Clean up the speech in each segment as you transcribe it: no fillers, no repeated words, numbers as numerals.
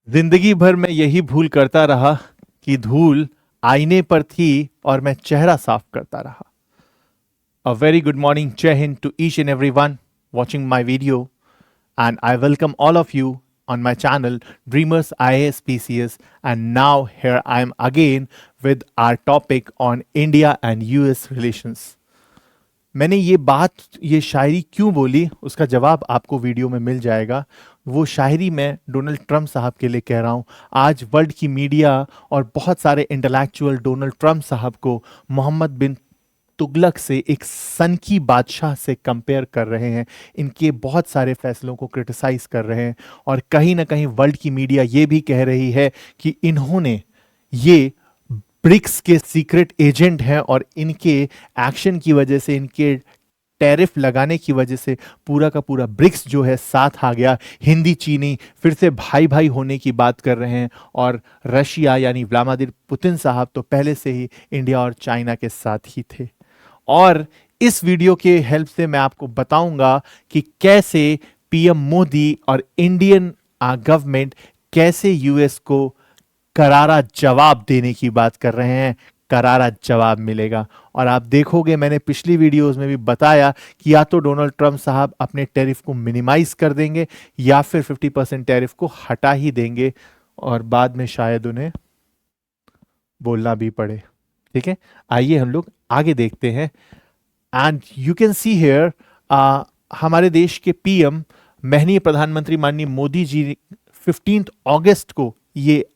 जिंदगी भर मैं यही भूल करता रहा कि धूल आईने पर थी और मैं चेहरा साफ करता रहा। A very good morning, Jai Hind to each and everyone watching my video, and I welcome all of you on my channel Dreamers IAS PCS. And now here I am again with our topic on India and US relations. मैंने ये शायरी क्यों बोली उसका जवाब आपको video में मिल जाएगा। वो शायरी मैं डोनाल्ड ट्रंप साहब के लिए कह रहा हूँ। आज वर्ल्ड की मीडिया और बहुत सारे इंटेलेक्चुअल डोनाल्ड ट्रंप साहब को मोहम्मद बिन तुगलक से एक सनकी बादशाह से कंपेयर कर रहे हैं। इनके बहुत सारे फैसलों को क्रिटिसाइज कर रहे हैं और कहीं ना कहीं वर्ल्ड की मीडिया ये भी कह रही है कि इन्होंने ये ब्रिक्स के सीक्रेट एजेंट हैं और इनके एक्शन की वजह से, इनके टैरिफ लगाने की वजह से पूरा का पूरा ब्रिक्स जो है साथ आ गया। हिंदी चीनी फिर से भाई भाई होने की बात कर रहे हैं और रशिया यानी व्लादिमीर पुतिन साहब तो पहले से ही इंडिया और चाइना के साथ ही थे। और इस वीडियो के हेल्प से मैं आपको बताऊंगा कि कैसे पीएम मोदी और इंडियन गवर्नमेंट कैसे यूएस को करारा जवाब देने की बात कर रहे हैं। करारा जवाब मिलेगा और आप देखोगे, मैंने पिछली वीडियोस में भी बताया कि या तो डोनाल्ड ट्रंप साहब अपने टैरिफ को मिनिमाइज कर देंगे या फिर 50% टैरिफ को हटा ही देंगे और बाद में शायद उन्हें बोलना भी पड़े। ठीक है, आइए हम लोग आगे देखते हैं। And you can see here हमारे देश के पीएम माननीय प्रधानमंत्री माननीय मोदी जी 15 अगस्त को, ये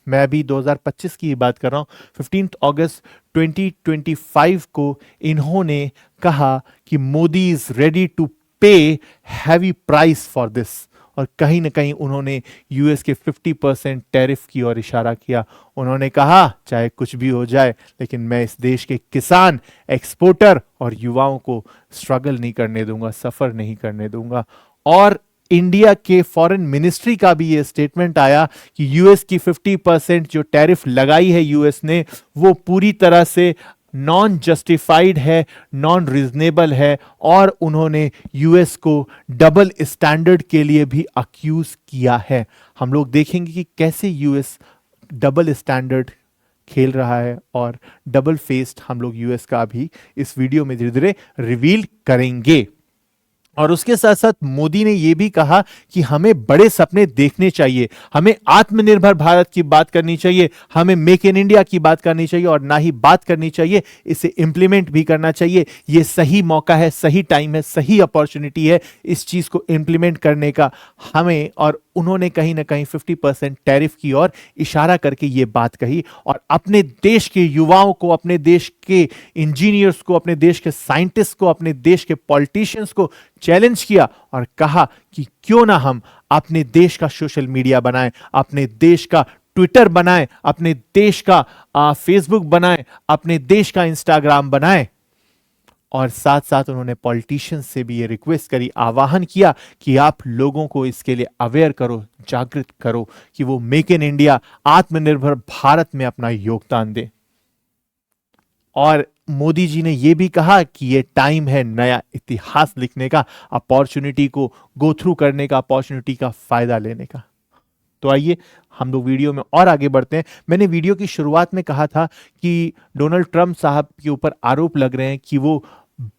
मैं अभी 2025 की बात कर रहा हूं, 15 अगस्त 2025 को इन्होंने कहा कि मोदी इज रेडी टू पे हैवी प्राइस फॉर दिस। और कहीं ना कहीं उन्होंने यूएस के 50% टैरिफ की ओर इशारा किया। उन्होंने कहा चाहे कुछ भी हो जाए लेकिन मैं इस देश के किसान, एक्सपोर्टर और युवाओं को स्ट्रगल नहीं करने दूंगा, सफर नहीं करने दूंगा। और इंडिया के फॉरेन मिनिस्ट्री का भी ये स्टेटमेंट आया कि यूएस की 50% जो टैरिफ लगाई है यूएस ने, वो पूरी तरह से नॉन जस्टिफाइड है, नॉन रीजनेबल है। और उन्होंने यूएस को डबल स्टैंडर्ड के लिए भी अक्यूज किया है। हम लोग देखेंगे कि कैसे यूएस डबल स्टैंडर्ड खेल रहा है और डबल फेस्ड हम लोग यूएस का भी इस वीडियो में धीरे धीरे रिवील करेंगे। और उसके साथ साथ मोदी ने यह भी कहा कि हमें बड़े सपने देखने चाहिए, हमें आत्मनिर्भर भारत की बात करनी चाहिए, हमें मेक इन इंडिया की बात करनी चाहिए और ना ही बात करनी चाहिए, इसे इंप्लीमेंट भी करना चाहिए। यह सही मौका है, सही टाइम है, सही अपॉर्चुनिटी है इस चीज को इंप्लीमेंट करने का हमें। और उन्होंने कहीं ना कहीं 50% टैरिफ की ओर इशारा करके ये बात कही और अपने देश के युवाओं को, अपने देश के इंजीनियर्स को, अपने देश के साइंटिस्ट को, अपने देश के पॉलिटिशियंस को चैलेंज किया और कहा कि क्यों ना हम अपने देश का सोशल मीडिया बनाएं, अपने देश का ट्विटर बनाएं, अपने देश का फेसबुक बनाएं, अपने देश का इंस्टाग्राम बनाएं। और साथ साथ उन्होंने पॉलिटिशियंस से भी ये रिक्वेस्ट करी, आह्वान किया कि आप लोगों को इसके लिए अवेयर करो, जागृत करो कि वो मेक इन इंडिया, आत्मनिर्भर भारत में अपना योगदान दें। और मोदी जी ने यह भी कहा कि यह टाइम है नया इतिहास लिखने का, अपॉर्चुनिटी को गो थ्रू करने का, अपॉर्चुनिटी का फायदा लेने का। तो आइए हम लोग वीडियो में और आगे बढ़ते हैं। मैंने वीडियो की शुरुआत में कहा था कि डोनाल्ड ट्रंप साहब के ऊपर आरोप लग रहे हैं कि वो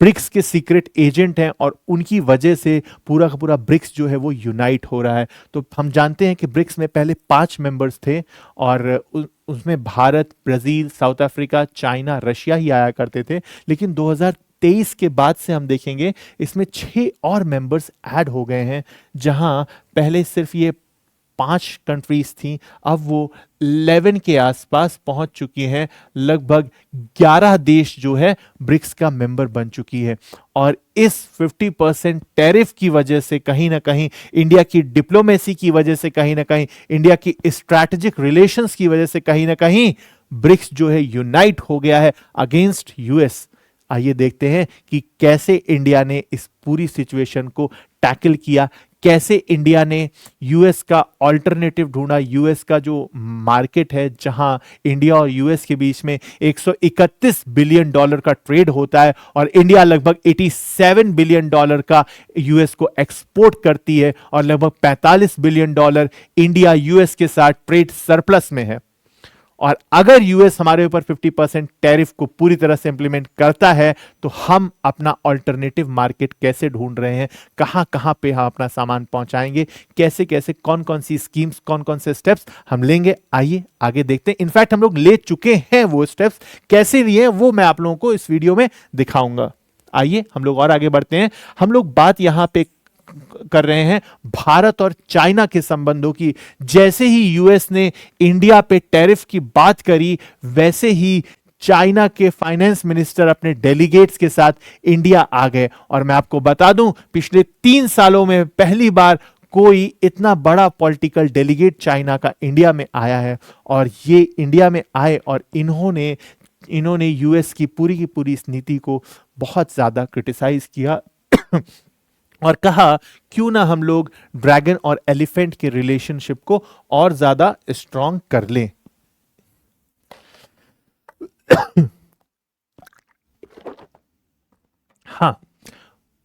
ब्रिक्स के सीक्रेट एजेंट हैं और उनकी वजह से पूरा का पूरा ब्रिक्स जो है वो यूनाइट हो रहा है। तो हम जानते हैं कि ब्रिक्स में पहले 5 मेंबर्स थे और उसमें Bharat, Brazil, South Africa, China, Russia ही आया करते थे। लेकिन 2023 के बाद से हम देखेंगे इसमें 6 और मेंबर्स ऐड हो गए हैं। जहां पहले सिर्फ ये 5 कंट्रीज थी, अब वो 11 के आसपास पहुंच चुकी हैं। लगभग 11 देश जो है ब्रिक्स का मेंबर बन चुकी है। और इस 50% टैरिफ की वजह से, कहीं ना कहीं इंडिया की डिप्लोमेसी की वजह से, कहीं ना कहीं इंडिया की स्ट्रैटेजिक रिलेशंस की वजह से, कहीं ना कहीं ब्रिक्स जो है यूनाइट हो गया है अगेंस्ट यूएस। आइए देखते हैं कि कैसे इंडिया ने इस पूरी सिचुएशन को टैकल किया, कैसे इंडिया ने यूएस का ऑल्टरनेटिव ढूंढा, यूएस का जो मार्केट है जहां इंडिया और यूएस के बीच में 131 बिलियन डॉलर का ट्रेड होता है और इंडिया लगभग 87 बिलियन डॉलर का यूएस को एक्सपोर्ट करती है और लगभग 45 बिलियन डॉलर इंडिया यूएस के साथ ट्रेड सरप्लस में है। और अगर यूएस हमारे ऊपर 50% टैरिफ को पूरी तरह से इंप्लीमेंट करता है तो हम अपना ऑल्टरनेटिव मार्केट कैसे ढूंढ रहे हैं, कहां कहां पे हम अपना सामान पहुंचाएंगे, कैसे कैसे, कौन कौन सी स्कीम्स, कौन कौन से स्टेप्स हम लेंगे, आइए आगे देखते हैं। इनफैक्ट हम लोग ले चुके हैं, वो स्टेप्स कैसे लिए हैं वो मैं आप लोगों को इस वीडियो में दिखाऊंगा। आइए हम लोग और आगे बढ़ते हैं। हम लोग बात यहां पे कर रहे हैं भारत और चाइना के संबंधों की। जैसे ही यूएस ने इंडिया पे टैरिफ की बात करी, वैसे ही चाइना के फाइनेंस मिनिस्टर अपने डेलीगेट्स के साथ इंडिया आ गए। और मैं आपको बता दूं, पिछले 3 सालों में पहली बार कोई इतना बड़ा पॉलिटिकल डेलीगेट चाइना का इंडिया में आया है। और ये इंडिया में आए और इन्होंने यूएस की पूरी इस नीति को बहुत ज्यादा क्रिटिसाइज किया और कहा क्यों ना हम लोग ड्रैगन और एलिफेंट के रिलेशनशिप को और ज्यादा स्ट्रॉन्ग कर लें। हाँ,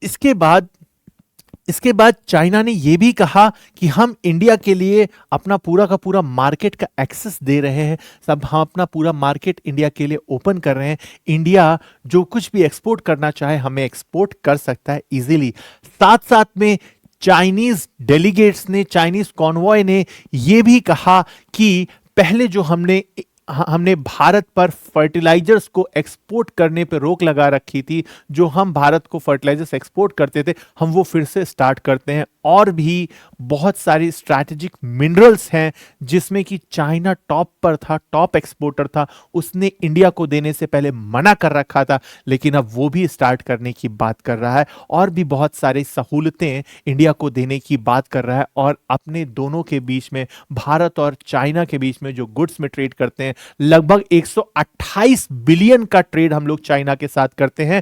इसके बाद चाइना ने यह भी कहा कि हम इंडिया के लिए अपना पूरा का पूरा मार्केट का एक्सेस दे रहे हैं, सब हम अपना पूरा मार्केट इंडिया के लिए ओपन कर रहे हैं। इंडिया जो कुछ भी एक्सपोर्ट करना चाहे हमें एक्सपोर्ट कर सकता है इजीली। साथ साथ में चाइनीज डेलीगेट्स ने, चाइनीज कॉन्वॉय ने यह भी कहा कि पहले जो हमने भारत पर फर्टिलाइजर्स को एक्सपोर्ट करने पर रोक लगा रखी थी, जो हम भारत को फर्टिलाइजर्स एक्सपोर्ट करते थे, हम वो फिर से स्टार्ट करते हैं। और भी बहुत सारी स्ट्रैटेजिक मिनरल्स हैं जिसमें कि चाइना टॉप पर था, टॉप एक्सपोर्टर था, उसने इंडिया को देने से पहले मना कर रखा था, लेकिन अब वो भी स्टार्ट करने की बात कर रहा है। और भी बहुत सारी सहूलतें इंडिया को देने की बात कर रहा है। और अपने दोनों के बीच में, भारत और चाइना के बीच में जो गुड्स में ट्रेड करते हैं, लगभग 128 बिलियन का ट्रेड हम लोग चाइना के साथ करते हैं।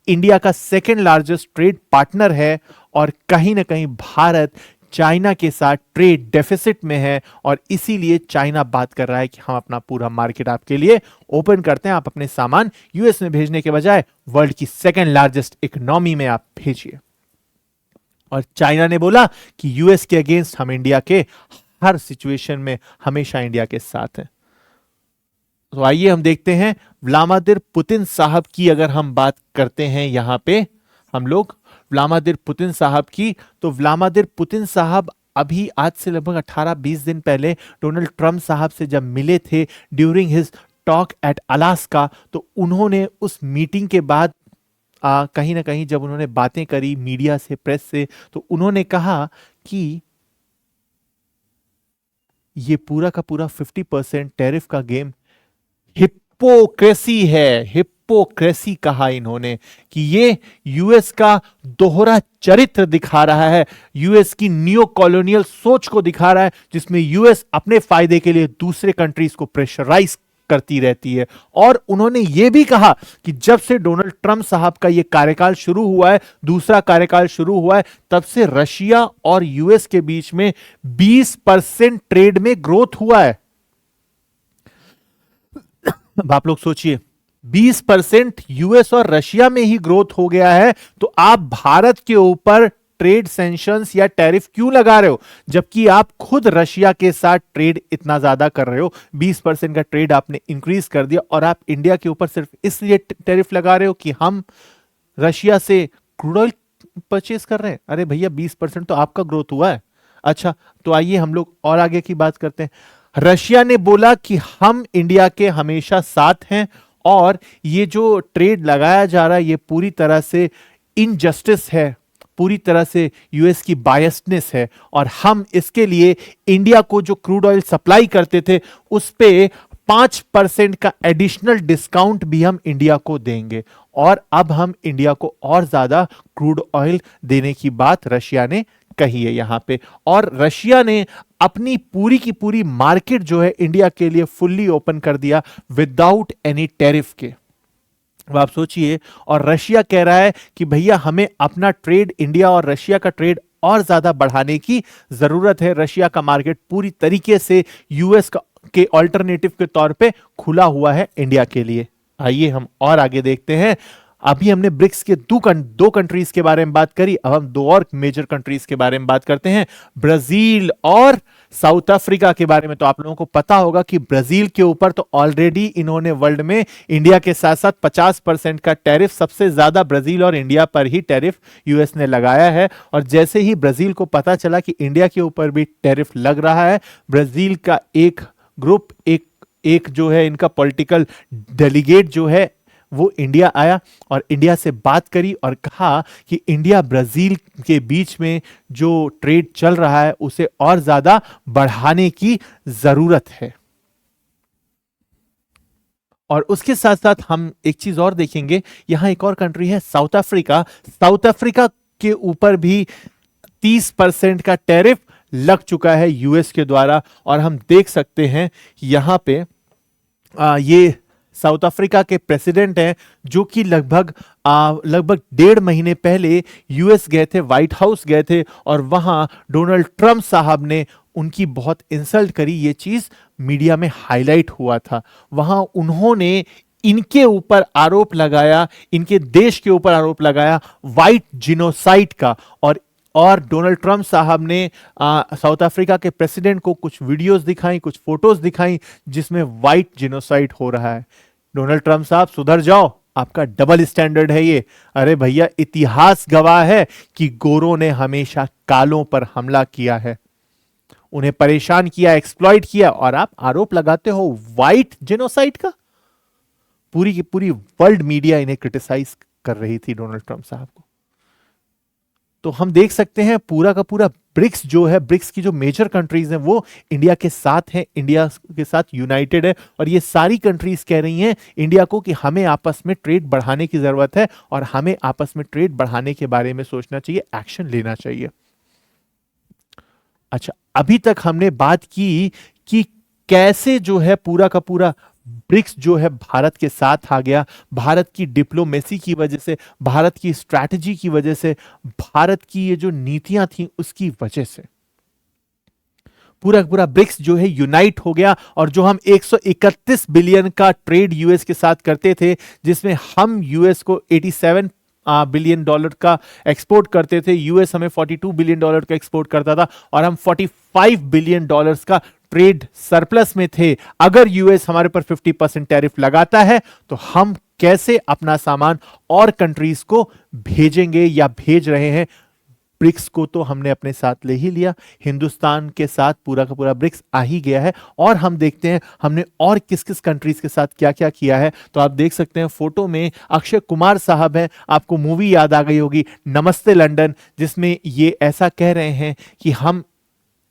इंडिया का सेकेंड लार्जेस्ट ट्रेड पार्टनर है और कहीं ना कहीं भारत चाइना के साथ ट्रेड डेफिसिट में है। और इसीलिए चाइना बात कर रहा है कि हम अपना पूरा मार्केट आपके लिए ओपन करते हैं, आप अपने सामान यूएस में भेजने के बजाय वर्ल्ड की सेकेंड लार्जेस्ट इकोनॉमी में आप भेजिए। और चाइना ने बोला कि यूएस के अगेंस्ट हम इंडिया के हर सिचुएशन में हमेशा इंडिया के साथ हैं। तो आइए हम देखते हैं व्लादिमीर पुतिन साहब की। अगर हम बात करते हैं यहां पे हम लोग व्लादिमीर पुतिन साहब की, तो व्लादिमीर पुतिन साहब अभी आज से लगभग 18-20 दिन पहले डोनाल्ड ट्रंप साहब से जब मिले थे during his talk eight Alaska, तो उन्होंने उस मीटिंग के बाद कहीं ना कहीं जब उन्होंने बातें करी मीडिया से, प्रेस से, तो उन्होंने कहा कि ये पूरा का पूरा 50% टैरिफ का गेम हिप्पोक्रेसी है। हिप्पोक्रेसी कहा इन्होंने कि ये यूएस का दोहरा चरित्र दिखा रहा है, यूएस की नियो कॉलोनियल सोच को दिखा रहा है, जिसमें यूएस अपने फायदे के लिए दूसरे कंट्रीज को प्रेशराइज करती रहती है। और उन्होंने यह भी कहा कि जब से डोनाल्ड ट्रंप साहब का यह कार्यकाल शुरू हुआ है, दूसरा कार्यकाल शुरू हुआ है, तब से रशिया और यूएस के बीच में 20% ट्रेड में ग्रोथ हुआ है। अब आप लोग सोचिए, 20% यूएस और रशिया में ही ग्रोथ हो गया है, तो आप भारत के ऊपर ट्रेड सैंक्शंस या टैरिफ क्यों लगा रहे हो, जबकि आप खुद रशिया के साथ ट्रेड इतना ज्यादा कर रहे हो। 20% का ट्रेड आपने इंक्रीज कर दिया और आप इंडिया के ऊपर सिर्फ इसलिए टैरिफ लगा रहे हो कि हम रशिया से क्रूड ऑयल परचेज कर रहे हैं। अरे भैया, 20% तो आपका ग्रोथ हुआ है। अच्छा, तो आइए हम लोग और आगे की बात करते हैं। रशिया ने बोला कि हम इंडिया के हमेशा साथ हैं और ये जो ट्रेड लगाया जा रहा है ये पूरी तरह से इनजस्टिस है, पूरी तरह से यूएस की बायसनेस है, और हम इसके लिए इंडिया को जो क्रूड ऑयल सप्लाई करते थे उस पे 5% का एडिशनल डिस्काउंट भी हम इंडिया को देंगे। और अब हम इंडिया को और ज्यादा क्रूड ऑयल देने की बात रशिया ने कही है यहां पे। और रशिया ने अपनी पूरी की पूरी मार्केट जो है इंडिया के लिए फुल्ली ओपन कर दिया विदाउट एनी टैरिफ के। अब आप सोचिए, और रशिया कह रहा है कि भैया हमें अपना ट्रेड, इंडिया और रशिया का ट्रेड और ज्यादा बढ़ाने की जरूरत है। रशिया का मार्केट पूरी तरीके से यूएस के ऑल्टरनेटिव के तौर पे खुला हुआ है इंडिया के लिए। आइए हम और आगे देखते हैं। अभी हमने ब्रिक्स के दो कंट्रीज के बारे में बात करी, अब हम दो और मेजर कंट्रीज के बारे में बात करते हैं, ब्राजील और साउथ अफ्रीका के बारे में। तो आप लोगों को पता होगा कि ब्राजील के ऊपर तो ऑलरेडी इन्होंने वर्ल्ड में इंडिया के साथ साथ 50% का टैरिफ, सबसे ज्यादा ब्राजील और इंडिया पर ही टैरिफ यूएस ने लगाया है। और जैसे ही ब्राजील को पता चला कि इंडिया के ऊपर भी टैरिफ लग रहा है, ब्राजील का एक ग्रुप, एक जो है इनका पॉलिटिकल डेलीगेट जो है वो इंडिया आया और इंडिया से बात करी और कहा कि इंडिया ब्राजील के बीच में जो ट्रेड चल रहा है उसे और ज्यादा बढ़ाने की जरूरत है। और उसके साथ साथ हम एक चीज और देखेंगे, यहां एक और कंट्री है साउथ अफ्रीका। साउथ अफ्रीका के ऊपर भी 30% का टैरिफ लग चुका है यूएस के द्वारा। और हम देख सकते हैं यहां पे ये साउथ अफ्रीका के प्रेसिडेंट हैं जो कि लगभग 1.5 महीने पहले यूएस गए थे, व्हाइट हाउस गए थे और वहां डोनाल्ड ट्रंप साहब ने उनकी बहुत इंसल्ट करी। ये चीज मीडिया में हाईलाइट हुआ था। वहां उन्होंने इनके ऊपर आरोप लगाया, इनके देश के ऊपर आरोप लगाया व्हाइट जिनोसाइड का। और डोनाल्ड ट्रंप साहब ने साउथ अफ्रीका के प्रेसिडेंट को कुछ वीडियोस दिखाई, कुछ फोटोज दिखाई जिसमें व्हाइट जिनोसाइड हो रहा है। डोनाल्ड ट्रंप साहब सुधर जाओ, आपका डबल स्टैंडर्ड है ये। अरे भैया, इतिहास गवाह है कि गोरों ने हमेशा कालों पर हमला किया है, उन्हें परेशान किया, एक्सप्लॉइट किया, और आप आरोप लगाते हो व्हाइट जेनोसाइड का। पूरी की पूरी वर्ल्ड मीडिया इन्हें क्रिटिसाइज कर रही थी डोनाल्ड ट्रंप साहब को। तो हम देख सकते हैं पूरा का पूरा ब्रिक्स जो है, ब्रिक्स की जो मेजर कंट्रीज हैं वो इंडिया के साथ हैं, इंडिया के साथ यूनाइटेड है। और ये सारी कंट्रीज कह रही हैं इंडिया को कि हमें आपस में ट्रेड बढ़ाने की जरूरत है और हमें आपस में ट्रेड बढ़ाने के बारे में सोचना चाहिए, एक्शन लेना चाहिए। अच्छा, अभी तक हमने बात की कि कैसे जो है पूरा का पूरा ब्रिक्स जो है भारत के साथ आ गया, भारत की डिप्लोमेसी की वजह से, भारत की स्ट्रैटेजी की वजह से, भारत की ये जो नीतियां थी उसकी वजह से पूरा पूरा ब्रिक्स जो है यूनाइट हो गया। और जो हम 131 बिलियन का ट्रेड यूएस के साथ करते थे, जिसमें हम यूएस को 87 बिलियन डॉलर का एक्सपोर्ट करते थे, यूएस हमें 42 बिलियन डॉलर का एक्सपोर्ट करता था, और हम 45 बिलियन डॉलर्स का ट्रेड सरप्लस में थे। अगर यूएस हमारे पर 50% टैरिफ लगाता है तो हम कैसे अपना सामान और कंट्रीज को भेजेंगे या भेज रहे हैं। ब्रिक्स को तो हमने अपने साथ ले ही लिया, हिंदुस्तान के साथ पूरा का पूरा ब्रिक्स आ ही गया है। और हम देखते हैं हमने और किस किस कंट्रीज के साथ क्या क्या किया है। तो आप देख सकते हैं फोटो में अक्षय कुमार साहब हैं, आपको मूवी याद आ गई होगी नमस्ते लंदन, जिसमें ये ऐसा कह रहे हैं कि हम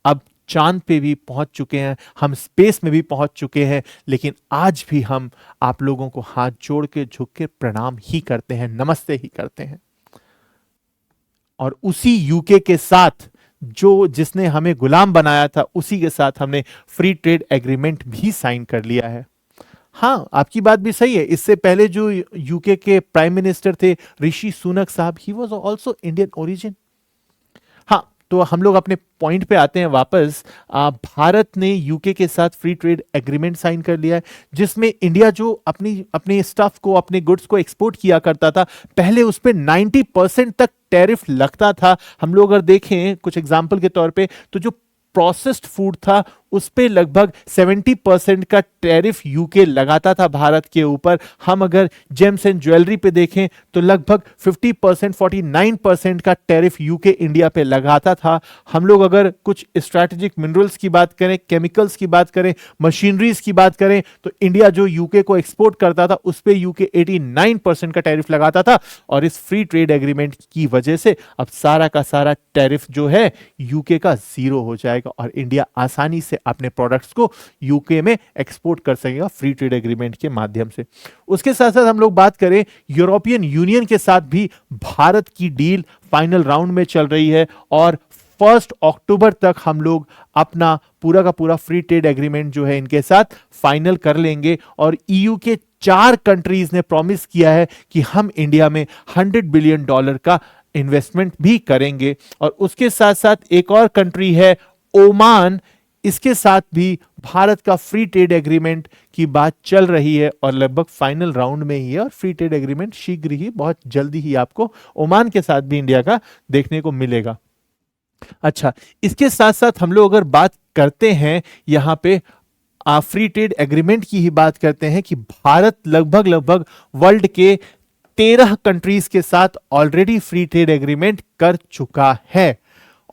अब चांद पे भी पहुंच चुके हैं, हम स्पेस में भी पहुंच चुके हैं, लेकिन आज भी हम आप लोगों को हाथ जोड़ के झुक के प्रणाम ही करते हैं, नमस्ते ही करते हैं। और उसी यूके के साथ जिसने हमें गुलाम बनाया था, उसी के साथ हमने फ्री ट्रेड एग्रीमेंट भी साइन कर लिया है। हाँ, आपकी बात भी सही है। इससे पहले जो यूके के प्राइम मिनिस्टर थे ऋषि सुनक साहब, he was also Indian origin. हाँ, तो हम लोग अपने पॉइंट पे आते हैं वापस। भारत ने यूके के साथ फ्री ट्रेड एग्रीमेंट साइन कर लिया है, जिसमें इंडिया जो अपने स्टफ को, अपने गुड्स को एक्सपोर्ट किया करता था, पहले उस पे 90% तक टैरिफ लगता था। हम लोग अगर देखें कुछ एग्जांपल के तौर पे, तो जो प्रोसेस्ड फूड था उस पे लगभग 70% का टैरिफ यूके लगाता था भारत के ऊपर। हम अगर जेम्स एंड ज्वेलरी पे देखें तो लगभग 50%, 49% का टैरिफ यूके इंडिया पे लगाता था। हम लोग अगर कुछ स्ट्रैटेजिक मिनरल्स की बात करें, केमिकल्स की बात करें, मशीनरीज की बात करें, तो इंडिया जो यूके को एक्सपोर्ट करता था उस पे यूके 89% का टैरिफ लगाता था। और इस फ्री ट्रेड एग्रीमेंट की वजह से अब सारा का सारा टैरिफ जो है यूके का 0 हो जाएगा और इंडिया आसानी से अपने प्रोडक्ट्स को यूके में एक्सपोर्ट कर सकेगा फ्री ट्रेड एग्रीमेंट के माध्यम से। उसके साथ साथ हम लोग बात करें यूरोपियन यूनियन के साथ भी भारत की डील फाइनल राउंड में चल रही है और 1 अक्टूबर तक हम लोग अपना पूरा का पूरा फ्री ट्रेड एग्रीमेंट जो है इनके साथ फाइनल कर लेंगे। और ईयू के 4 कंट्रीज ने प्रॉमिस किया है कि हम इंडिया में $100 बिलियन का इन्वेस्टमेंट भी करेंगे। और उसके साथ साथ एक और कंट्री है ओमान, इसके साथ भी भारत का फ्री ट्रेड एग्रीमेंट की बात चल रही है और लगभग फाइनल राउंड में ही है, और फ्री ट्रेड एग्रीमेंट शीघ्र ही, बहुत जल्दी ही आपको ओमान के साथ भी इंडिया का देखने को मिलेगा। अच्छा, इसके साथ साथ हम लोग अगर बात करते हैं यहां पे फ्री ट्रेड एग्रीमेंट की ही बात करते हैं कि भारत लगभग लगभग वर्ल्ड के 13 कंट्रीज के साथ ऑलरेडी फ्री ट्रेड एग्रीमेंट कर चुका है।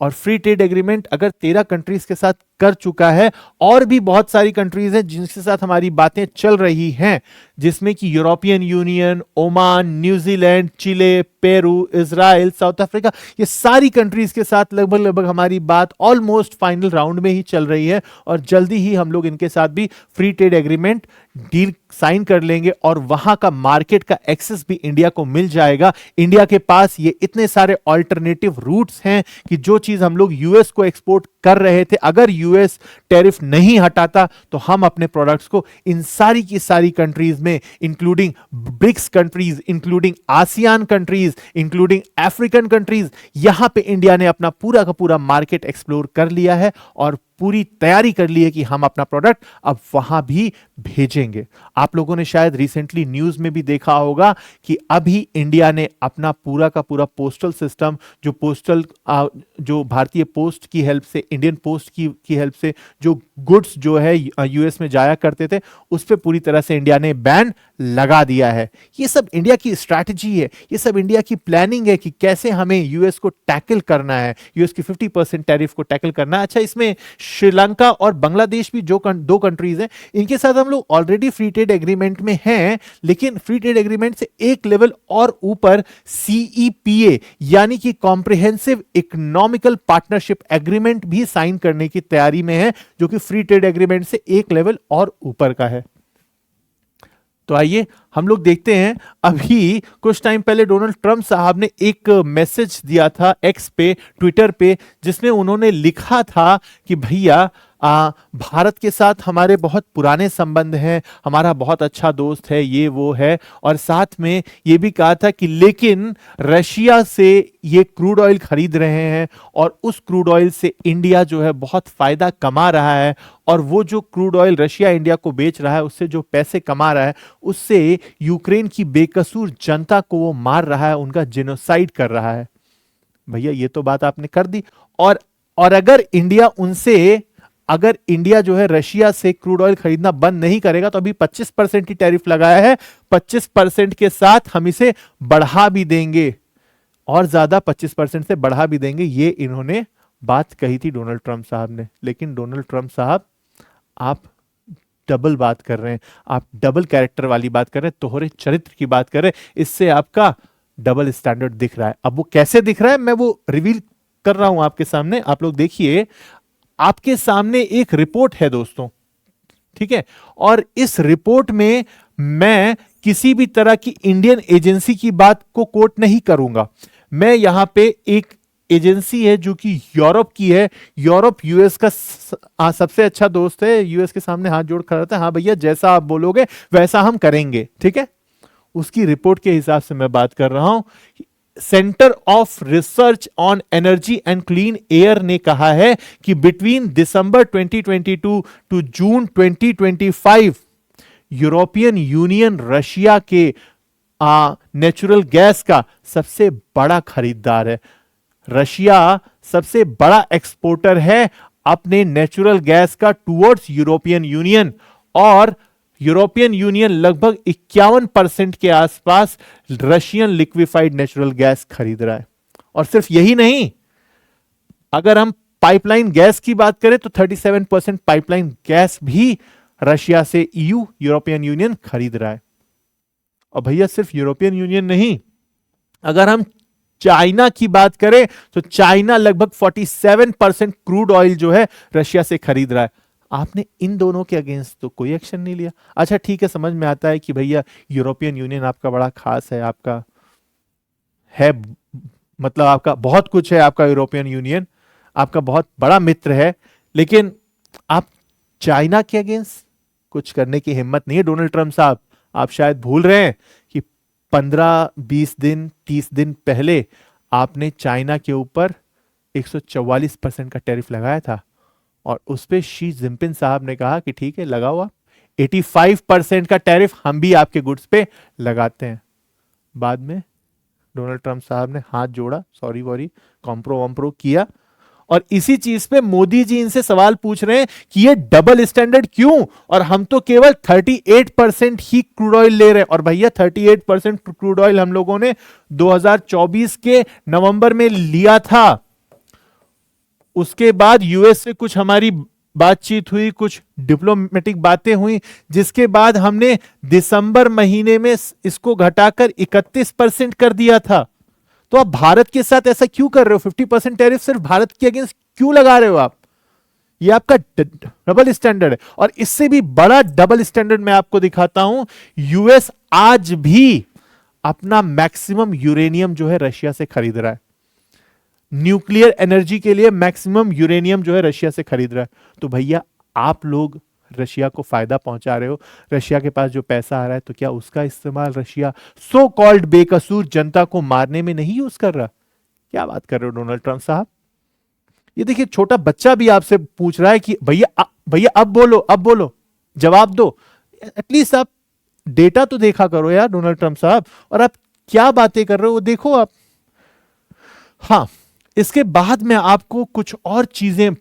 और फ्री ट्रेड एग्रीमेंट अगर 13 कंट्रीज के साथ कर चुका है, और भी बहुत सारी कंट्रीज हैं जिनके साथ हमारी बातें चल रही हैं, जिसमें कि यूरोपियन यूनियन, ओमान, न्यूजीलैंड, चिले, पेरू, इजराइल, साउथ अफ्रीका, ये सारी कंट्रीज के साथ लगभग लगभग हमारी बात ऑलमोस्ट फाइनल राउंड में ही चल रही है। और जल्दी ही हम लोग इनके साथ भी free trade agreement deal sign कर लेंगे और वहां का मार्केट का एक्सेस भी इंडिया को मिल जाएगा। इंडिया के पास ये इतने सारे ऑल्टरनेटिव रूट्स हैं कि जो चीज हम लोग यूएस को एक्सपोर्ट कर रहे थे, अगर यूएस टैरिफ नहीं हटाता तो हम अपने प्रोडक्ट्स को इन सारी की सारी कंट्रीज में, including BRICS countries, including ASEAN countries, including African countries, यहां पे इंडिया ने अपना पूरा का पूरा मार्केट एक्सप्लोर कर लिया है और पूरी तैयारी कर ली है कि हम अपना प्रोडक्ट अब वहां भी भेजेंगे। आप लोगों ने शायद रिसेंटली न्यूज में भी देखा होगा कि अभी इंडिया ने अपना पूरा का पूरा पोस्टल सिस्टम, जो भारतीय पोस्ट की हेल्प से, इंडियन पोस्ट की हेल्प से जो गुड्स जो है यूएस में जाया करते थे, उस पर पूरी तरह से इंडिया ने बैन लगा दिया है। ये सब इंडिया की स्ट्रैटेजी है, ये सब इंडिया की प्लानिंग है कि कैसे हमें यूएस को टैकल करना है, यूएस की 50% टैरिफ को टैकल करना है। अच्छा, इसमें श्रीलंका और बांग्लादेश भी जो दो कंट्रीज हैं, इनके साथ हम लोग ऑलरेडी फ्री ट्रेड एग्रीमेंट में हैं, लेकिन फ्री ट्रेड एग्रीमेंट से एक लेवल और ऊपर सीईपीए यानी कि कॉम्प्रिहेंसिव इकोनॉमिकल पार्टनरशिप एग्रीमेंट भी साइन करने की तैयारी में है, जो कि फ्री ट्रेड एग्रीमेंट से एक लेवल और ऊपर का है। तो आइए हम लोग देखते हैं, अभी कुछ टाइम पहले डोनाल्ड ट्रंप साहब ने एक मैसेज दिया था एक्स पे, ट्विटर पे, जिसमें उन्होंने लिखा था कि भैया भारत के साथ हमारे बहुत पुराने संबंध हैं, हमारा बहुत अच्छा दोस्त है, ये वो है, और साथ में ये भी कहा था कि लेकिन रशिया से ये क्रूड ऑयल खरीद रहे हैं और उस क्रूड ऑयल से इंडिया जो है बहुत फायदा कमा रहा है, और वो जो क्रूड ऑयल रशिया इंडिया को बेच रहा है, उससे जो पैसे कमा रहा है, उससे यूक्रेन की बेकसूर जनता को वो मार रहा है, उनका जेनोसाइड कर रहा है। भैया ये तो बात आपने कर दी। और अगर इंडिया जो है रशिया से क्रूड ऑयल खरीदना बंद नहीं करेगा तो अभी 25% ही टैरिफ लगाया है, 25% के साथ हम इसे बढ़ा भी देंगे, और ज्यादा 25% से बढ़ा भी देंगे, ये इन्होंने बात कही थी डोनाल्ड ट्रंप साहब ने। लेकिन डोनाल्ड ट्रंप साहब, आप डबल बात कर रहे हैं, आप डबल कैरेक्टर वाली बात कर रहे हैं, तोहरे चरित्र की बात कर रहे हैं, इससे आपका डबल स्टैंडर्ड दिख रहा है। अब वो कैसे दिख रहा है मैं वो रिवील कर रहा हूं आपके सामने, आप लोग देखिए। आपके सामने एक रिपोर्ट है दोस्तों, ठीक है, और इस रिपोर्ट में मैं किसी भी तरह की इंडियन एजेंसी की बात को कोट नहीं करूंगा। मैं यहां पे एक एजेंसी है जो कि यूरोप की है, यूरोप यूएस का सबसे अच्छा दोस्त है, यूएस के सामने हाथ जोड़ खड़ा रहता है, हाँ भैया जैसा आप बोलोगे वैसा हम करेंगे, ठीक है। उसकी रिपोर्ट के हिसाब से मैं बात कर रहा हूं। Centre of research on energy and clean air ने कहा है कि between December 2022 to June 2025 European Union Russia के नेचुरल गैस का सबसे बड़ा खरीदार है। रशिया सबसे बड़ा एक्सपोर्टर है अपने नेचुरल गैस का टुवर्ड्स यूरोपियन यूनियन, और यूरोपियन यूनियन लगभग 51% के आसपास रशियन लिक्विफाइड नेचुरल गैस खरीद रहा है। और सिर्फ यही नहीं, अगर हम पाइपलाइन गैस की बात करें तो 37% पाइपलाइन गैस भी रशिया से यूरोपियन यूनियन खरीद रहा है। और भैया सिर्फ यूरोपियन यूनियन नहीं, अगर हम चाइना की बात करें तो चाइना लगभग 47% क्रूड ऑयल जो है रशिया से खरीद रहा है। आपने इन दोनों के अगेंस्ट तो कोई एक्शन नहीं लिया। अच्छा ठीक है, समझ में आता है कि भैया यूरोपियन यूनियन आपका बड़ा खास है, आपका है, मतलब आपका बहुत कुछ है, आपका यूरोपियन यूनियन आपका बहुत बड़ा मित्र है, लेकिन आप चाइना के अगेंस्ट कुछ करने की हिम्मत नहीं है। डोनाल्ड ट्रंप साहब, आप शायद भूल रहे हैं कि 15-20 दिन 30 दिन पहले आपने चाइना के ऊपर 144% का टैरिफ लगाया था और उस पे शी जिनपिंग साहब ने कहा कि ठीक है लगाओ आप, 85% का टैरिफ हम भी आपके गुड्स पे लगाते हैं। बाद में डोनाल्ड ट्रंप साहब ने हाथ जोड़ा, सॉरी वॉरी कॉम्प्रो वॉम्प्रो किया, और इसी चीज पे मोदी जी इनसे सवाल पूछ रहे हैं कि ये डबल स्टैंडर्ड क्यों, और हम तो केवल 38% ही क्रूड ऑयल ले रहे हैं। और भैया 38% क्रूड ऑयल हम लोगों ने 2024 के नवंबर में लिया था। उसके बाद यूएस से कुछ हमारी बातचीत हुई, कुछ डिप्लोमेटिक बातें हुई, जिसके बाद हमने दिसंबर महीने में इसको घटाकर 31% कर दिया था। तो आप भारत के साथ ऐसा क्यों कर रहे हो? 50% टैरिफ सिर्फ भारत के अगेंस्ट क्यों लगा रहे हो आप? ये आपका डबल स्टैंडर्ड है। और इससे भी बड़ा डबल स्टैंडर्ड मैं आपको दिखाता हूं। यूएस आज भी अपना मैक्सिमम यूरेनियम जो है रशिया से खरीद रहा है। न्यूक्लियर एनर्जी के लिए मैक्सिमम यूरेनियम जो है रशिया से खरीद रहा है। तो भैया आप लोग रशिया को फायदा पहुंचा रहे हो, रशिया के पास जो पैसा आ रहा है, तो क्या उसका इस्तेमाल रशिया सो कॉल्ड बेकसूर जनता को मारने में नहीं यूज कर रहा? क्या बात कर रहे हो डोनाल्ड ट्रंप साहब? ये देखिए छोटा बच्चा भी आपसे पूछ रहा है कि भैया अब बोलो, अब बोलो, जवाब दो। एटलीस्ट आप डेटा तो देखा करो यार डोनाल्ड ट्रंप साहब, और आप क्या बातें कर रहे हो वो देखो आप। हाँ, इसके बाद मैं आपको कुछ और चीजें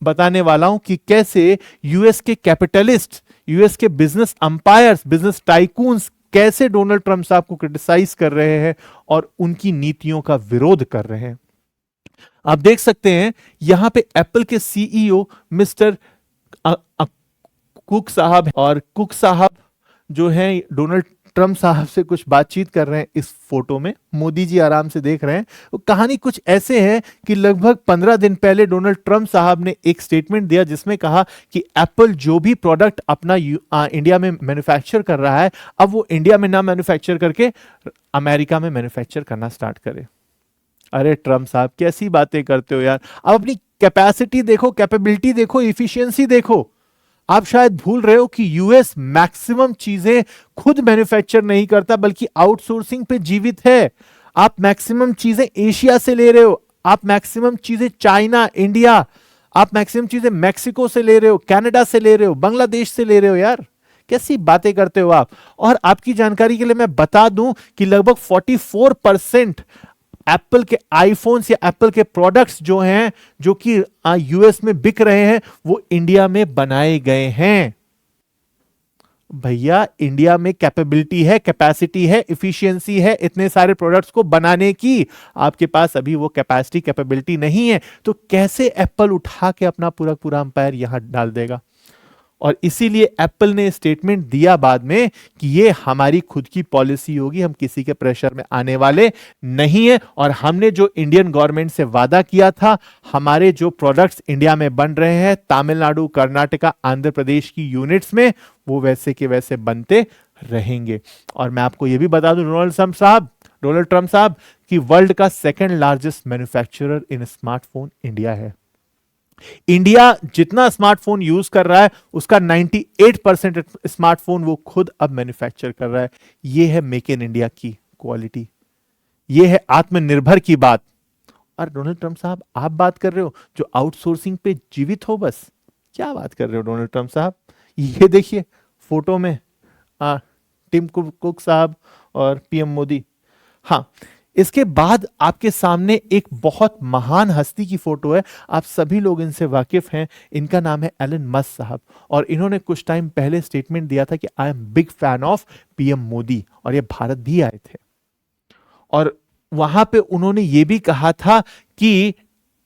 बताने वाला हूं कि कैसे यूएस के कैपिटलिस्ट, यूएस के बिजनेस अंपायर्स, बिजनेस टाइकून्स कैसे डोनाल्ड ट्रंप साहब को क्रिटिसाइज कर रहे हैं और उनकी नीतियों का विरोध कर रहे हैं। आप देख सकते हैं यहां पे एप्पल के सीईओ मिस्टर कुक साहब, और कुक साहब जो हैं डोनाल्ड ट्रंप साहब से कुछ बातचीत कर रहे हैं। इस फोटो में मोदी जी आराम से देख रहे हैं। वो कहानी कुछ ऐसे है कि लगभग 15 दिन पहले डोनाल्ड ट्रंप साहब ने एक स्टेटमेंट दिया जिसमें कहा कि एप्पल जो भी प्रोडक्ट अपना इंडिया में मैन्युफैक्चर कर रहा है, अब वो इंडिया में ना मैन्युफैक्चर करके अमेरिका में मैन्युफैक्चर करना स्टार्ट करे। अरे ट्रंप साहब कैसी बातें करते हो यार? अब अपनी कैपेसिटी देखो, कैपेबिलिटी देखो, इफिशियंसी देखो। आप शायद भूल रहे हो कि यूएस मैक्सिमम चीजें खुद मैन्युफैक्चर नहीं करता बल्कि आउटसोर्सिंग पे जीवित है। आप मैक्सिमम चीजें एशिया से ले रहे हो, आप मैक्सिमम चीजें चाइना, इंडिया, आप मैक्सिमम चीजें मैक्सिको से ले रहे हो, कनाडा से ले रहे हो, बांग्लादेश से ले रहे हो। यार कैसी बातें करते हो आप? और आपकी जानकारी के लिए मैं बता दूं कि लगभग 44% एप्पल के आईफोन्स या एप्पल के प्रोडक्ट्स जो हैं, जो कि यूएस में बिक रहे हैं, वो इंडिया में बनाए गए हैं। भैया इंडिया में कैपेबिलिटी है, कैपेसिटी है, इफिशियंसी है इतने सारे प्रोडक्ट्स को बनाने की। आपके पास अभी वो कैपेसिटी, कैपेबिलिटी नहीं है, तो कैसे एप्पल उठा के अपना पूरा पूरा अंपायर यहां डाल देगा? और इसीलिए एप्पल ने स्टेटमेंट दिया बाद में कि ये हमारी खुद की पॉलिसी होगी, हम किसी के प्रेशर में आने वाले नहीं है। और हमने जो इंडियन गवर्नमेंट से वादा किया था, हमारे जो प्रोडक्ट्स इंडिया में बन रहे हैं तमिलनाडु, कर्नाटका, आंध्र प्रदेश की यूनिट्स में, वो वैसे के वैसे बनते रहेंगे। और मैं आपको यह भी बता दूं डोनाल्ड ट्रंप साहब कि वर्ल्ड का सेकंड लार्जेस्ट मैन्युफैक्चरर इन स्मार्टफोन इंडिया है। इंडिया जितना स्मार्टफोन यूज कर रहा है उसका 98% स्मार्टफोन वो खुद अब मैन्युफैक्चर कर रहा है। यह है मेक इन इंडिया की क्वालिटी, यह है आत्मनिर्भर की बात। और डोनाल्ड ट्रंप साहब आप बात कर रहे हो जो आउटसोर्सिंग पे जीवित हो, बस क्या बात कर रहे हो डोनाल्ड ट्रंप साहब? ये देखिए फोटो में टिम कुक साहब और पीएम मोदी। हाँ, इसके बाद आपके सामने एक बहुत महान हस्ती की फोटो है, आप सभी लोग इनसे वाकिफ हैं। इनका नाम है एलन मस्क साहब, और इन्होंने कुछ टाइम पहले स्टेटमेंट दिया था कि I am big fan of PM Modi, और ये भारत भी आए थे। और वहां पे उन्होंने ये भी कहा था कि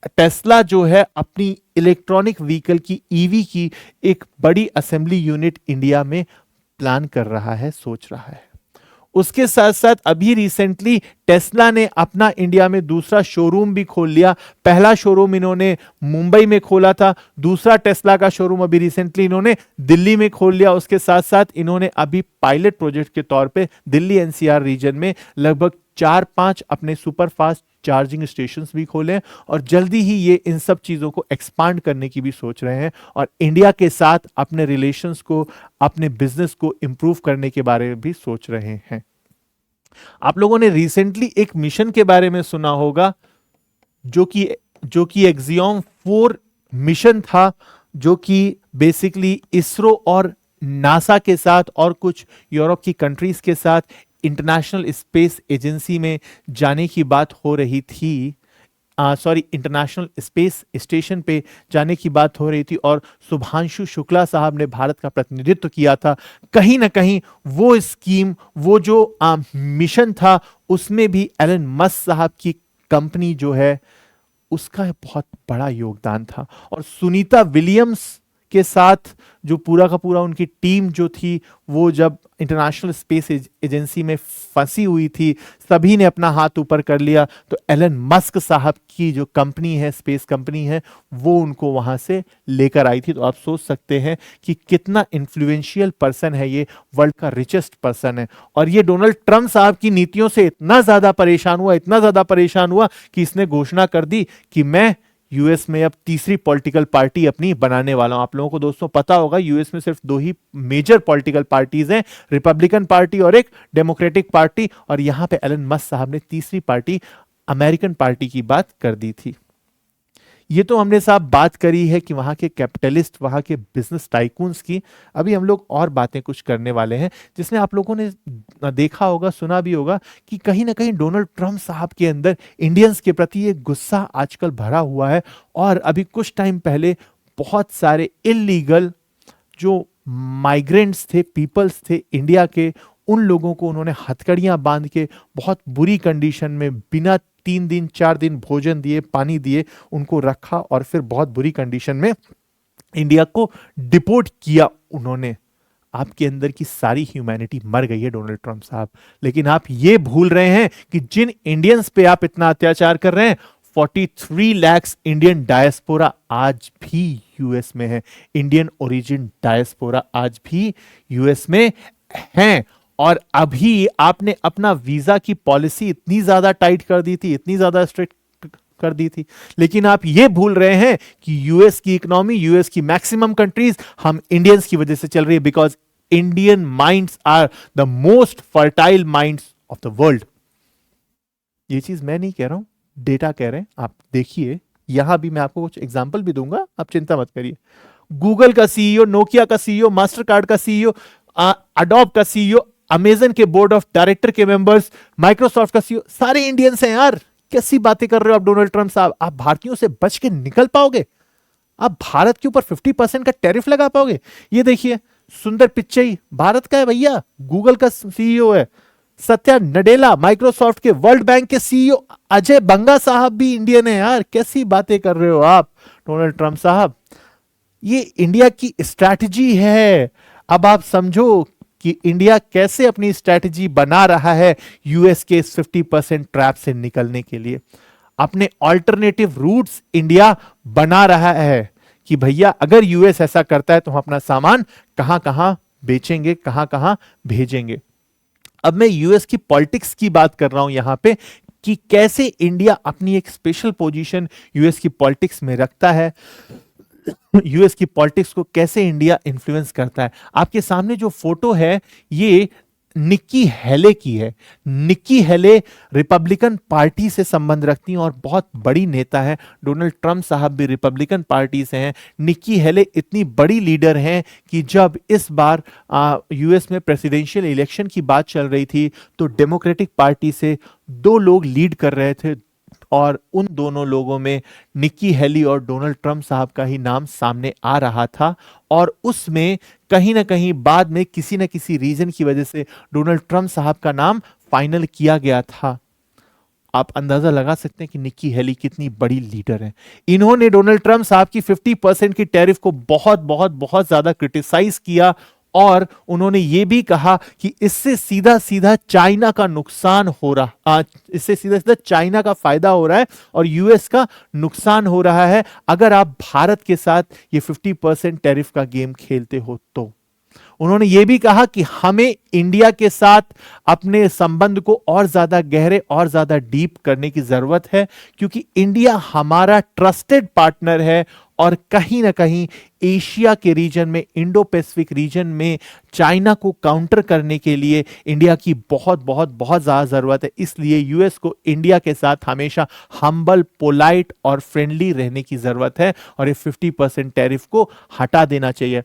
टेस्ला जो है अपनी इलेक्ट्रॉनिक व्हीकल की, ईवी की एक बड़ी असेंबली यूनिट इंडिया में प्लान कर रहा है, सोच रहा है। उसके साथ साथ अभी रिसेंटली टेस्ला ने अपना इंडिया में दूसरा शोरूम भी खोल लिया। पहला शोरूम इन्होंने मुंबई में खोला था, दूसरा टेस्ला का शोरूम अभी रिसेंटली इन्होंने दिल्ली में खोल लिया। उसके साथ साथ इन्होंने अभी पायलट प्रोजेक्ट के तौर पे दिल्ली एनसीआर रीजन में लगभग 4-5 अपने सुपर फास्ट चार्जिंग स्टेशंस भी खोले, और जल्दी ही ये इन सब चीजों को एक्सपांड करने की भी सोच रहे हैं, और इंडिया के साथ अपने रिलेशंस को, अपने बिजनेस को इंप्रूव करने के बारे में भी सोच रहे हैं। आप लोगों ने रिसेंटली एक मिशन के बारे में सुना होगा जो कि एक्सियोम 4 मिशन था, जो कि बेसिकली इसरो और नासा के साथ और कुछ यूरोप की कंट्रीज के साथ इंटरनेशनल स्पेस एजेंसी में जाने की बात हो रही थी। इंटरनेशनल स्पेस स्टेशन पे जाने की बात हो रही थी और शुभांशु शुक्ला साहब ने भारत का प्रतिनिधित्व किया था। कहीं ना कहीं वो स्कीम, वो जो मिशन था, उसमें भी एलन मस्क साहब की कंपनी जो है उसका बहुत बड़ा योगदान था। और सुनीता विलियम्स के साथ जो पूरा का पूरा उनकी टीम जो थी, वो जब इंटरनेशनल स्पेस एजेंसी में फंसी हुई थी, सभी ने अपना हाथ ऊपर कर लिया, तो एलन मस्क साहब की जो कंपनी है, स्पेस कंपनी है, वो उनको वहां से लेकर आई थी। तो आप सोच सकते हैं कि कितना इन्फ्लुएंशियल पर्सन है ये, वर्ल्ड का रिचेस्ट पर्सन है। और ये डोनाल्ड ट्रंप साहब की नीतियों से इतना ज्यादा परेशान हुआ कि इसने घोषणा कर दी कि मैं यूएस में अब तीसरी पॉलिटिकल पार्टी अपनी बनाने वाला हूं। आप लोगों को दोस्तों पता होगा, यूएस में सिर्फ 2 ही मेजर पॉलिटिकल पार्टीज हैं, रिपब्लिकन पार्टी और एक डेमोक्रेटिक पार्टी। और यहां पे एलन मस्क साहब ने तीसरी पार्टी अमेरिकन पार्टी की बात कर दी थी। ये तो हमने साहब बात करी है कि वहां के कैपिटलिस्ट, वहां के बिजनेस टाइकून्स की। अभी हम लोग और बातें कुछ करने वाले हैं, जिसमें आप लोगों ने देखा होगा, सुना भी होगा कि कहीं ना कहीं डोनाल्ड ट्रंप साहब के अंदर इंडियंस के प्रति एक गुस्सा आजकल भरा हुआ है। और अभी कुछ टाइम पहले बहुत सारे इलीगल जो माइग्रेंट्स थे, पीपल्स थे इंडिया के, उन लोगों को उन्होंने हथकड़ियां बांध के बहुत बुरी कंडीशन में बिना 3 दिन 4 दिन भोजन दिए, पानी दिए, उनको रखा और फिर बहुत बुरी कंडीशन में इंडिया को डिपोर्ट किया उन्होंने। आपके अंदर की सारी ह्यूमैनिटी मर गई है डोनाल्ड ट्रंप साहब। लेकिन आप ये भूल रहे हैं कि जिन इंडियंस पे आप इतना अत्याचार कर रहे हैं, 43 लाख इंडियन डायस्पोरा आज भी यूएस में है। इंडियन ओरिजिन डायस्पोरा आज भी यूएस में हैं। और अभी आपने अपना वीजा की पॉलिसी इतनी ज्यादा टाइट कर दी थी, इतनी ज्यादा स्ट्रिक्ट कर दी थी, लेकिन आप ये भूल रहे हैं कि यूएस की इकोनॉमी, यूएस की मैक्सिमम कंट्रीज हम इंडियंस की वजह से चल रही है, because Indian minds are the most fertile minds of the world. ये चीज मैं नहीं कह रहा हूं, डेटा कह रहे हैं। आप देखिए, यहां भी मैं आपको कुछ एग्जाम्पल भी दूंगा, आप चिंता मत करिए। गूगल का सीईओ, नोकिया का सीईओ, मास्टर कार्ड का सीईओ, अडोब का सीईओ, अमेजन के बोर्ड ऑफ डायरेक्टर के मेंबर्स, माइक्रोसॉफ्ट का सीईओ, सारे इंडियंस हैं यार। कैसी बातें कर रहे हो आप डोनाल्ड ट्रंप साहब? आप भारतीयों से बच के निकल पाओगे? आप भारत के ऊपर 50% का टैरिफ लगा पाओगे? ये देखिए, सुंदर पिच्चई भारत का है भैया, गूगल का सीईओ है। सत्या नडेला माइक्रोसॉफ्ट के, वर्ल्ड बैंक के सीईओ अजय बंगा साहब भी इंडियन है यार। कैसी बातें कर रहे हो आप डोनाल्ड ट्रंप साहब? ये इंडिया की स्ट्रैटेजी है। अब आप समझो कि इंडिया कैसे अपनी स्ट्रैटेजी बना रहा है यूएस के इस 50% ट्रैप से निकलने के लिए। अपने ऑल्टरनेटिव रूट्स इंडिया बना रहा है कि भैया अगर यूएस ऐसा करता है तो हम अपना सामान कहां कहां बेचेंगे, कहां कहां भेजेंगे। अब मैं यूएस की पॉलिटिक्स की बात कर रहा हूं यहां पे, कि कैसे इंडिया अपनी एक स्पेशल पोजीशन यूएस की पॉलिटिक्स में रखता है, यूएस की पॉलिटिक्स को कैसे इंडिया इन्फ्लुएंस करता है। आपके सामने जो फोटो है ये निक्की हेले की है। निक्की हेले रिपब्लिकन पार्टी से संबंध रखती हैं और बहुत बड़ी नेता है। डोनाल्ड ट्रंप साहब भी रिपब्लिकन पार्टी से हैं। निक्की हेले इतनी बड़ी लीडर हैं कि जब इस बार यूएस में प्रेसिडेंशियल इलेक्शन की बात चल रही थी तो डेमोक्रेटिक पार्टी से 2 लोग लीड कर रहे थे और उन दोनों लोगों में निक्की हेली और डोनाल्ड ट्रंप साहब का ही नाम सामने आ रहा था। और उसमें कहीं ना कहीं बाद में किसी न किसी रीजन की वजह से डोनाल्ड ट्रंप साहब का नाम फाइनल किया गया था। आप अंदाजा लगा सकते हैं कि निक्की हेली कितनी बड़ी लीडर है। इन्होंने डोनाल्ड ट्रंप साहब की 50% की टैरिफ को बहुत बहुत बहुत ज्यादा क्रिटिसाइज किया और उन्होंने यह भी कहा कि इससे सीधा सीधा चाइना का नुकसान हो रहा, इससे सीधा सीधा चाइना का फायदा हो रहा है और यूएस का नुकसान हो रहा है अगर आप भारत के साथ ये 50% टैरिफ का गेम खेलते हो तो। उन्होंने यह भी कहा कि हमें इंडिया के साथ अपने संबंध को और ज्यादा गहरे और ज्यादा डीप करने की जरूरत है क्योंकि इंडिया हमारा ट्रस्टेड पार्टनर है और कहीं ना कहीं एशिया के रीजन में, इंडो पैसिफिक रीजन में चाइना को काउंटर करने के लिए इंडिया की बहुत बहुत बहुत ज्यादा जरूरत है। इसलिए यूएस को इंडिया के साथ हमेशा हम्बल, पोलाइट और फ्रेंडली रहने की जरूरत है और ये 50% टैरिफ को हटा देना चाहिए।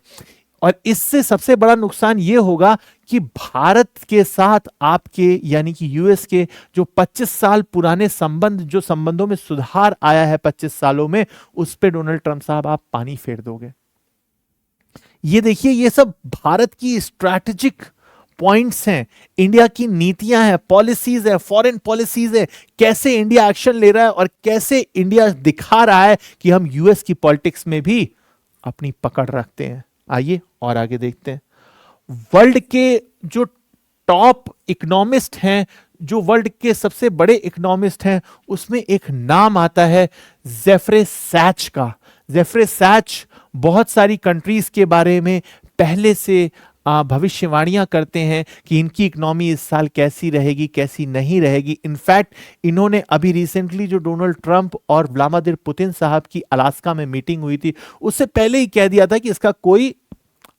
और इससे सबसे बड़ा नुकसान यह होगा कि भारत के साथ आपके यानी कि यूएस के जो 25 साल पुराने संबंध, जो संबंधों में सुधार आया है 25 सालों में, उस पे डोनाल्ड ट्रंप साहब आप पानी फेर दोगे। ये देखिए, ये सब भारत की स्ट्रैटेजिक पॉइंट्स हैं, इंडिया की नीतियां हैं, पॉलिसीज है, फॉरेन पॉलिसीज है, कैसे इंडिया एक्शन ले रहा है और कैसे इंडिया दिखा रहा है कि हम यूएस की पॉलिटिक्स में भी अपनी पकड़ रखते हैं। आइए और आगे देखते हैं। वर्ल्ड के जो टॉप इकोनॉमिस्ट हैं, जो वर्ल्ड के सबसे बड़े इकोनॉमिस्ट हैं, उसमें एक नाम आता है जेफरे सैच का। जेफरे सैच बहुत सारी कंट्रीज के बारे में पहले से भविष्यवाणियां करते हैं कि इनकी इकोनॉमी इस साल कैसी रहेगी, कैसी नहीं रहेगी। इनफैक्ट इन्होंने अभी रिसेंटली जो डोनाल्ड ट्रंप और व्लादिमीर पुतिन साहब की अलास्का में मीटिंग हुई थी, उससे पहले ही कह दिया था कि इसका कोई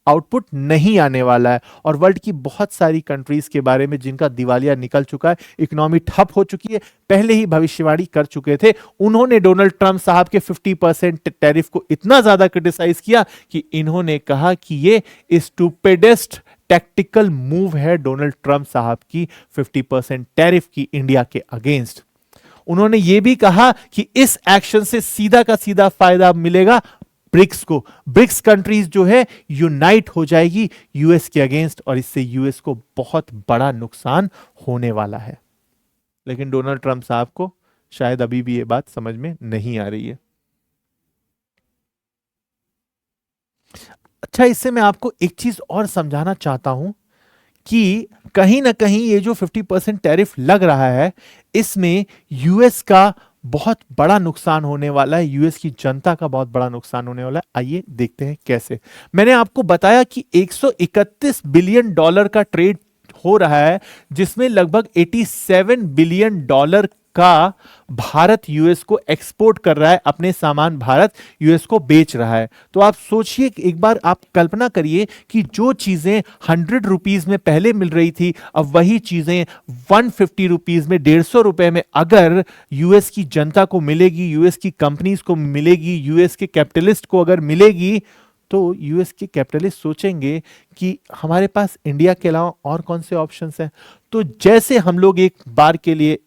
आउटपुट नहीं आने वाला है। और वर्ल्ड की बहुत सारी कंट्रीज के बारे में जिनका दिवालिया निकल चुका है, इकोनॉमी ठप हो चुकी है, पहले ही भविष्यवाणी कर चुके थे। उन्होंने डोनाल्ड ट्रंप साहब के 50% टैरिफ को इतना ज्यादा क्रिटिसाइज किया कि इन्होंने कहा कि ये स्टूपिडेस्ट टैक्टिकल मूव है डोनाल्ड ट्रंप साहब की 50% टैरिफ की इंडिया के अगेंस्ट। उन्होंने ये भी कहा कि इस एक्शन से सीधा का सीधा फायदा मिलेगा ब्रिक्स को। ब्रिक्स कंट्रीज जो है यूनाइट हो जाएगी यूएस के अगेंस्ट और इससे यूएस को बहुत बड़ा नुकसान होने वाला है। लेकिन डोनाल्ड ट्रंप साहब को शायद अभी भी ये बात समझ में नहीं आ रही है। अच्छा, इससे मैं आपको एक चीज और समझाना चाहता हूं कि कहीं ना कहीं ये जो 50% टैरिफ लग रहा है, इसमें यूएस का बहुत बड़ा नुकसान होने वाला है, यूएस की जनता का बहुत बड़ा नुकसान होने वाला है। आइए देखते हैं कैसे। मैंने आपको बताया कि 131 बिलियन डॉलर का ट्रेड हो रहा है, जिसमें लगभग 87 बिलियन डॉलर का भारत यूएस को एक्सपोर्ट कर रहा है, अपने सामान भारत यूएस को बेच रहा है। तो आप सोचिए, एक बार आप कल्पना करिए कि जो चीजें 100 रुपीज में पहले मिल रही थी, अब वही चीजें 150 रुपीज में, 150 रुपए में अगर यूएस की जनता को मिलेगी, यूएस की कंपनीज को मिलेगी, यूएस के कैपिटलिस्ट को अगर मिलेगी, तो यूएस के कैपिटलिस्ट सोचेंगे कि हमारे पास इंडिया के अलावा और कौन से ऑप्शंस हैं। तो जैसे हम लोग एक बार के लिए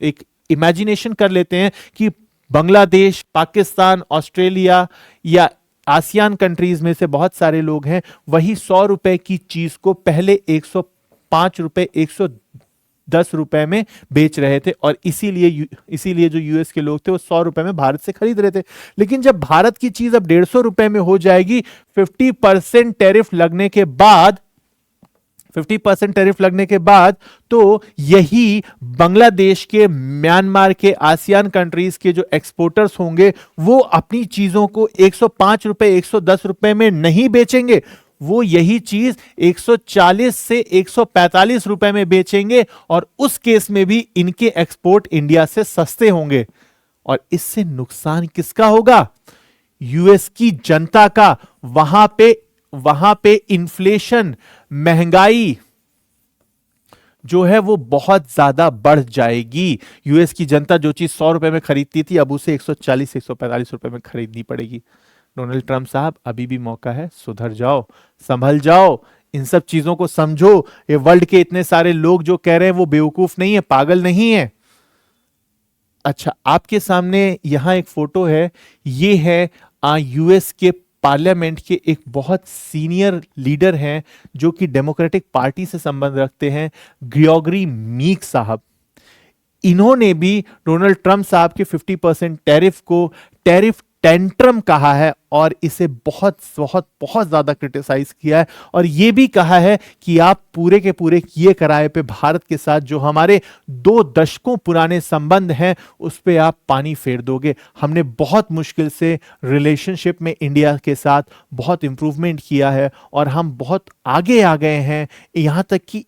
एक इमेजिनेशन कर लेते हैं कि बांग्लादेश, पाकिस्तान, ऑस्ट्रेलिया या आसियान कंट्रीज में से बहुत सारे लोग हैं, वही 100 रुपए की चीज को पहले 105 रुपए, 110 रुपए में बेच रहे थे और इसीलिए जो यूएस के लोग थे वो 100 रुपए में भारत से खरीद रहे थे। लेकिन जब भारत की चीज अब 150 रुपए में हो जाएगी, 50% टैरिफ लगने के बाद, 50% टैरिफ लगने के बाद, तो यही बांग्लादेश के, म्यांमार के, आसियान कंट्रीज के जो एक्सपोर्टर्स होंगे, वो अपनी चीजों को 105 रुपए, 110 रुपए में नहीं बेचेंगे, वो यही चीज 140 से 145 रुपए में बेचेंगे और उस केस में भी इनके एक्सपोर्ट इंडिया से सस्ते होंगे। और इससे नुकसान किसका होगा? यूएस की जनता का। वहां पे इन्फ्लेशन, महंगाई जो है वो बहुत ज्यादा बढ़ जाएगी। यूएस की जनता जो चीज 100 रुपए में खरीदती थी, अब उसे 140 से 145 रुपए में खरीदनी पड़ेगी। डोनाल्ड ट्रंप साहब, अभी भी मौका है, सुधर जाओ, संभल जाओ, इन सब चीजों को समझो। ये वर्ल्ड के इतने सारे लोग जो कह रहे हैं वो बेवकूफ नहीं है, पागल नहीं है। अच्छा, आपके सामने यहां एक फोटो है, ये है यूएस के पार्लियामेंट के एक बहुत सीनियर लीडर हैं जो कि डेमोक्रेटिक पार्टी से संबंध रखते हैं, ग्रेगरी मीक साहब। इन्होंने भी डोनाल्ड ट्रंप साहब के 50% टैरिफ को टैरिफ टेंट्रम कहा है और इसे बहुत बहुत बहुत ज्यादा क्रिटिसाइज किया है और यह भी कहा है कि आप पूरे के पूरे किए कराए पे भारत के साथ जो हमारे 2 दशकों पुराने संबंध हैं उस पे आप पानी फेर दोगे। हमने बहुत मुश्किल से रिलेशनशिप में इंडिया के साथ बहुत इंप्रूवमेंट किया है और हम बहुत आगे आ गए हैं, यहां तक कि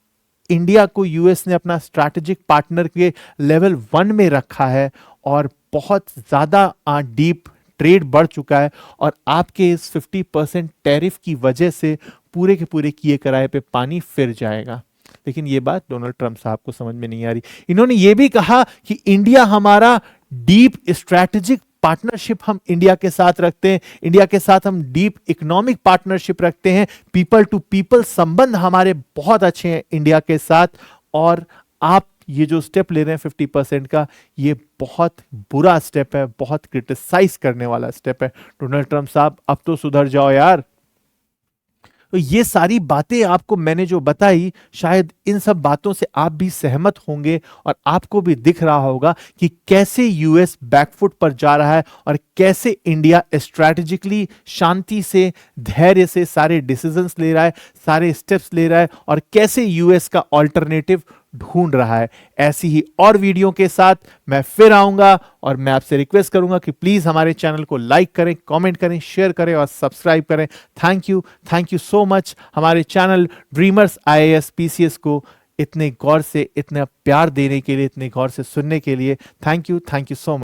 इंडिया को यूएस ने अपना स्ट्रैटेजिक पार्टनर के लेवल 1 में रखा है और बहुत ज्यादा डीप ट्रेड बढ़ चुका है और आपके इस 50% टैरिफ की वजह से पूरे के पूरे किए कराए पे पानी फिर जाएगा। लेकिन ये बात डोनाल्ड ट्रंप साहब को समझ में नहीं आ रही। इन्होंने ये भी कहा कि इंडिया हमारा डीप स्ट्रैटेजिक पार्टनरशिप हम इंडिया के साथ रखते हैं, इंडिया के साथ हम डीप इकोनॉमिक पार्टनरशिप रखते हैं, पीपल टू पीपल संबंध हमारे बहुत अच्छे हैं इंडिया के साथ, और आप ये जो स्टेप ले रहे हैं 50% का, ये बहुत बुरा स्टेप है, बहुत क्रिटिसाइज करने वाला स्टेप है। डोनाल्ड ट्रंप साहब अब तो सुधर जाओ यार। तो ये सारी बातें आपको मैंने जो बताई, शायद इन सब बातों से आप भी सहमत होंगे और आपको भी दिख रहा होगा कि कैसे यूएस बैकफुट पर जा रहा है और कैसे इंडिया स्ट्रैटेजिकली शांति से, धैर्य से सारे डिसीजंस ले रहा है, सारे स्टेप्स ले रहा है, और कैसे यूएस का ऑल्टरनेटिव ढूंढ रहा है। ऐसी ही और वीडियो के साथ मैं फिर आऊंगा और मैं आपसे रिक्वेस्ट करूंगा कि प्लीज हमारे चैनल को लाइक करें, कमेंट करें, शेयर करें और सब्सक्राइब करें। थैंक यू सो मच हमारे चैनल ड्रीमर्स आईएएस पीसीएस को इतने गौर से, इतना प्यार देने के लिए, इतने गौर से सुनने के लिए। Thank you so much.